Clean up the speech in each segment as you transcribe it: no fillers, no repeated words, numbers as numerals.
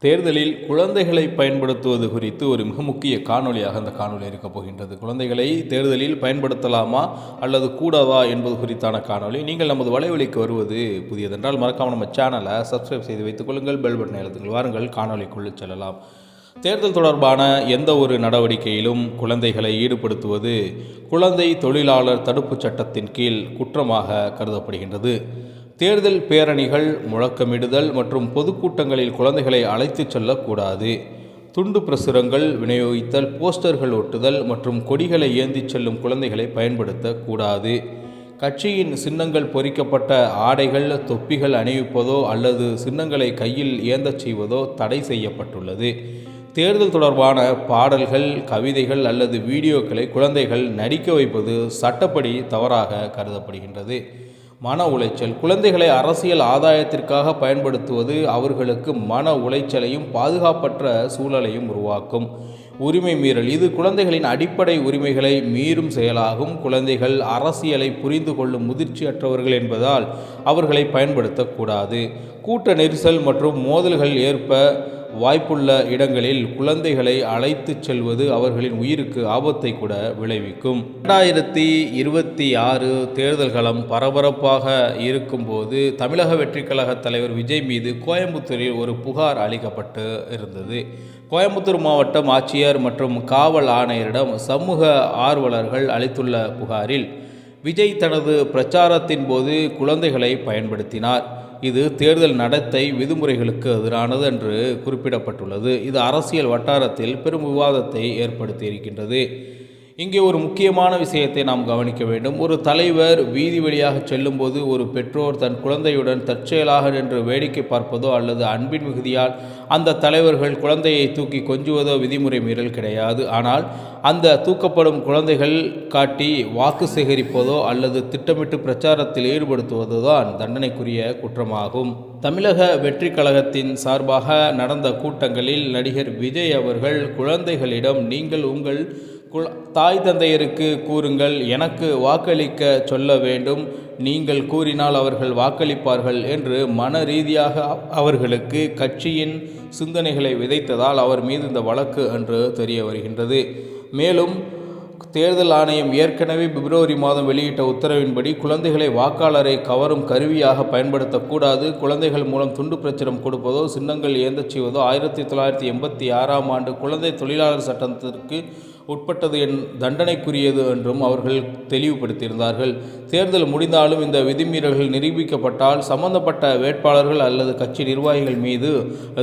தேர்தலில் குழந்தைகளை பயன்படுத்துவது குறித்து ஒரு மிக முக்கிய காணொளியாக அந்த காணொளி இருக்கப் போகின்றது. குழந்தைகளை தேர்தலில் பயன்படுத்தலாமா அல்லது கூடாதா என்பது குறித்தான காணொளி. நீங்கள் நமது வலைவலிக்கு வருவது புதியதென்றால் மறக்காமல் நம்ம சேனலை சப்ஸ்கிரைப் செய்து வைத்துக் கொள்ளுங்கள். பெல் பட்டனை அழுத்துங்கள். வாருங்கள் காணொளிக்குள் செல்லலாம். தேர்தல் தொடர்பான எந்த ஒரு நடவடிக்கையிலும் குழந்தைகளை ஈடுபடுத்துவது குழந்தை தொழிலாளர் தடுப்புச் சட்டத்தின் கீழ் குற்றமாக கருதப்படுகின்றது. தேர்தல் பேரணிகள், முழக்கமிடுதல் மற்றும் பொதுக்கூட்டங்களில் குழந்தைகளை அழைத்துச் செல்லக்கூடாது. துண்டு பிரசுரங்கள் விநியோகித்தல், போஸ்டர்கள் ஒட்டுதல் மற்றும் கொடிகளை ஏந்திச் செல்லும் குழந்தைகளை பயன்படுத்தக்கூடாது. கட்சியின் சின்னங்கள் பொறிக்கப்பட்ட ஆடைகள், தொப்பிகள் அணிவிப்பதோ அல்லது சின்னங்களை கையில் ஏந்தச் செய்வதோ தடை செய்யப்பட்டுள்ளது. தேர்தல் தொடர்பான பாடல்கள், கவிதைகள் அல்லது வீடியோக்களை குழந்தைகள் நடிக்க வைப்பது சட்டப்படி தவறாக கருதப்படுகின்றது. மன உளைச்சல். குழந்தைகளை அரசியல் ஆதாயத்திற்காக பயன்படுத்துவது அவர்களுக்கு மன உளைச்சலையும் பாதுகாப்பற்ற சூழலையும் உருவாக்கும். உரிமை மீறல். இது குழந்தைகளின் அடிப்படை உரிமைகளை மீறும் செயலாகும். குழந்தைகள் அரசியலை புரிந்து கொள்ளும் முதிர்ச்சியற்றவர்கள் என்பதால் அவர்களை பயன்படுத்தக்கூடாது. கூட்ட நெரிசல் மற்றும் மோதல்கள் ஏற்ப வாய்ப்புள்ள இடங்களில் குழந்தைகளை அழைத்துச் செல்வது அவர்களின் உயிருக்கு ஆபத்தை கூட விளைவிக்கும். 2026 தேர்தல் களம் பரபரப்பாக இருக்கும்போது தமிழக வெற்றிக் கழக தலைவர் விஜய் மீது கோயம்புத்தூரில் ஒரு புகார் அளிக்கப்பட்டு இருந்தது. கோயம்புத்தூர் மாவட்டம் ஆட்சியர் மற்றும் காவல் ஆணையரிடம் சமூக ஆர்வலர்கள் அளித்துள்ள புகாரில் விஜய் தனது பிரச்சாரத்தின் போது குழந்தைகளை பயன்படுத்தினார். இது தேர்தல் நடத்தை விதிமுறைகளுக்கு எதிரானது என்று குறிப்பிடப்பட்டுள்ளது. இது அரசியல் வட்டாரத்தில் பெரும் விவாதத்தை ஏற்படுத்தியிருக்கின்றது. இங்கே ஒரு முக்கியமான விஷயத்தை நாம் கவனிக்க வேண்டும். ஒரு தலைவர் வீதி வழியாக செல்லும்போது ஒரு பெற்றோர் தன் குழந்தையுடன் தற்செயலாக நின்று வேடிக்கை பார்ப்பதோ அல்லது அன்பின் மிகுதியால் அந்த தலைவர்கள் குழந்தையை தூக்கி கொஞ்சுவதோ விதிமுறை மீறல் கிடையாது. ஆனால் அந்த தூக்கப்படும் குழந்தைகள் காட்டி வாக்கு சேகரிப்பதோ அல்லது திட்டமிட்டு பிரச்சாரத்தில் ஈடுபடுத்துவதோ தான் தண்டனைக்குரிய குற்றமாகும். தமிழக வெற்றி கழகத்தின் சார்பாக நடந்த கூட்டங்களில் நடிகர் விஜய் அவர்கள் குழந்தைகளிடம் நீங்கள் உங்கள் தாய் தந்தையருக்கு கூறுங்கள், எனக்கு வாக்களிக்க சொல்ல வேண்டும், நீங்கள் கூறினால் அவர்கள் வாக்களிப்பார்கள் என்று மன ரீதியாக அவர்களுக்கு கட்சியின் சிந்தனைகளை விதைத்ததால் அவர் மீது இந்த வழக்கு என்று தெரிய வருகின்றது. மேலும் தேர்தல் ஆணையம் ஏற்கனவே பிப்ரவரி மாதம் வெளியிட்ட உத்தரவின்படி குழந்தைகளை வாக்காளரை கவரும் கருவியாக பயன்படுத்தக்கூடாது. குழந்தைகள் மூலம் துண்டு பிரச்சுரம் கொடுப்பதோ சின்னங்கள் ஏந்தச் செய்வதோ 1986 ஆண்டு குழந்தை தொழிலாளர் சட்டத்திற்கு உட்பட்டது தண்டனைக்குரியது என்றும் அவர்கள் தெளிவுபடுத்தியிருந்தார்கள். தேர்தல் முடிந்தாலும் இந்த விதிமீறல்கள் நிரூபிக்கப்பட்டால் சம்பந்தப்பட்ட வேட்பாளர்கள் அல்லது கட்சி நிர்வாகிகள் மீது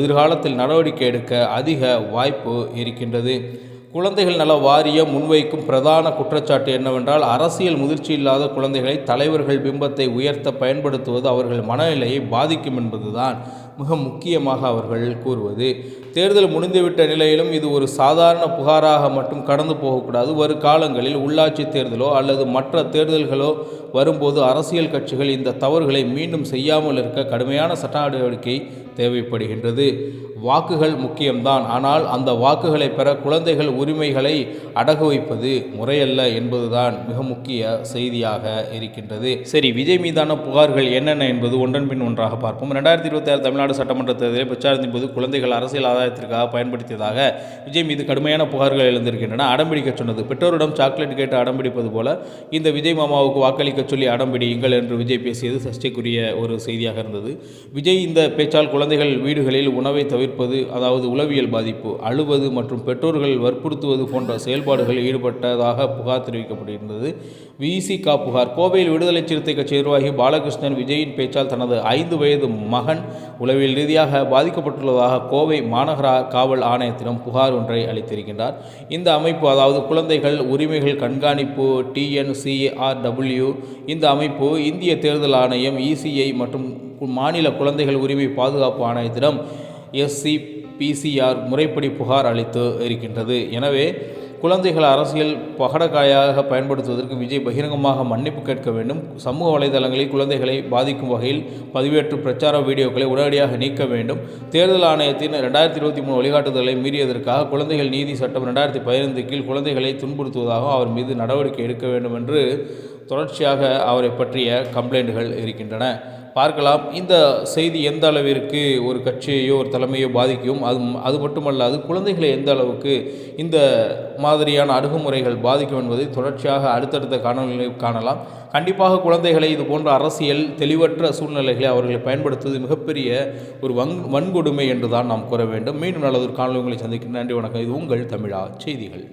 எதிர்காலத்தில் நடவடிக்கை எடுக்க அதிக வாய்ப்பு இருக்கின்றது. குழந்தைகள் நல வாரியம் முன்வைக்கும் பிரதான குற்றச்சாட்டு என்னவென்றால் அரசியல் முதிர்ச்சி இல்லாத குழந்தைகளை தலைவர்கள் பிம்பத்தை உயர்த்த பயன்படுத்துவது அவர்கள் மனநிலையை பாதிக்கும் என்பதுதான் மிக முக்கியமாக அவர்கள் கூறுவது. தேர்தல் முடிந்துவிட்ட நிலையிலும் இது ஒரு சாதாரண புகாராக மட்டும் கடந்து போகக்கூடாது. வரும் காலங்களில் உள்ளாட்சி தேர்தலோ அல்லது மற்ற தேர்தல்களோ வரும்போது அரசியல் கட்சிகள் இந்த தவறுகளை மீண்டும் செய்யாமல் இருக்க கடுமையான சட்ட நடவடிக்கை தேவைப்படுகின்றது. வாக்குகள் முக்கியம்தான், ஆனால் அந்த வாக்குகளை பெற குழந்தைகள் உரிமைகளை அடகு வைப்பது முறையல்ல என்பதுதான் மிக முக்கிய செய்தியாக இருக்கின்றது. சரி, விஜய் மீதான புகார்கள் என்னென்ன என்பது ஒன்றன் பின் ஒன்றாக பார்ப்போம். 2026 தமிழ்நாடு சட்டமன்ற தேர்தலில் பிரச்சாரத்தின் போது குழந்தைகள் அரசியல் ஆதாயத்திற்காக பயன்படுத்தியதாக விஜய் மீது கடுமையான புகார்கள் எழுந்திருக்கின்றன. அடம்பிடிக்க சொன்னது. பெற்றோரிடம் சாக்லேட் கேட்டு அடம்பிடிப்பது போல இந்த விஜய் மாமாவுக்கு வாக்களிக்க சொல்லி அடம்பிடியுங்கள் என்று விஜய் பேசியது சர்ச்சைக்குரிய ஒரு செய்தியாக இருந்தது. விஜய் இந்த பேச்சால் குழந்தைகள் வீடுகளில் உணவை தவிர்ப்பது, அதாவது உளவியல் பாதிப்பு, அழுவது மற்றும் பெற்றோர்கள் வற்புறுத்துவது போன்ற செயல்பாடுகளில் ஈடுபட்டதாக புகார் தெரிவிக்கப்பட்டிருந்தது. விசிக புகார். கோவையில் விடுதலை சிறுத்தை கட்சி நிர்வாகி பாலகிருஷ்ணன் விஜயின் பேச்சால் தனது 5 வயது மகன் உளவியல் ரீதியாக பாதிக்கப்பட்டுள்ளதாக கோவை மாநகர காவல் ஆணையத்திடம் புகார் ஒன்றை அளித்திருக்கின்றார். இந்த அமைப்பு, அதாவது குழந்தைகள் உரிமைகள் கண்காணிப்பு TNCRW, இந்த அமைப்பு இந்திய தேர்தல் ஆணையம் ECI மற்றும் மாநில குழந்தைகள் உரிமை பாதுகாப்பு ஆணையத்திடம் SCPCR முறைப்படி புகார் அளித்து இருக்கின்றது. எனவே குழந்தைகள் அரசியல் பகடக்காயாக பயன்படுத்துவதற்கு விஜய் பகிரங்கமாக மன்னிப்பு கேட்க வேண்டும். சமூக வலைதளங்களில் குழந்தைகளை பாதிக்கும் வகையில் பதிவேற்று பிரச்சார வீடியோக்களை உடனடியாக நீக்க வேண்டும். தேர்தல் ஆணையத்தின் 2023 வழிகாட்டுதலை மீறியதற்காக குழந்தைகள் நீதி சட்டம் 2015 கீழ் குழந்தைகளை துன்புறுத்துவதாக அவர் மீது நடவடிக்கை எடுக்க வேண்டும் என்று தொடர்ச்சியாக அவரை பற்றிய கம்ப்ளைண்ட்டுகள் இருக்கின்றன. பார்க்கலாம். இந்த செய்தி எந்த அளவிற்கு ஒரு கட்சியையோ ஒரு தலைமையோ பாதிக்கும், அது மட்டுமல்லாது குழந்தைகளை எந்த அளவுக்கு இந்த மாதிரியான அணுகுமுறைகள் பாதிக்கும் என்பதை தொடர்ச்சியாக அடுத்தடுத்த காணொலிகளில் காணலாம். கண்டிப்பாக குழந்தைகளை இது போன்ற அரசியல் தெளிவற்ற சூழ்நிலைகளை அவர்களை பயன்படுத்துவது மிகப்பெரிய ஒரு வன்கொடுமை என்று தான் நாம் கூற வேண்டும். மீண்டும் நல்லதொரு காணொலி உங்களை சந்திக்கிறேன். நன்றி, வணக்கம். இது உங்கள் தமிழா செய்திகள்.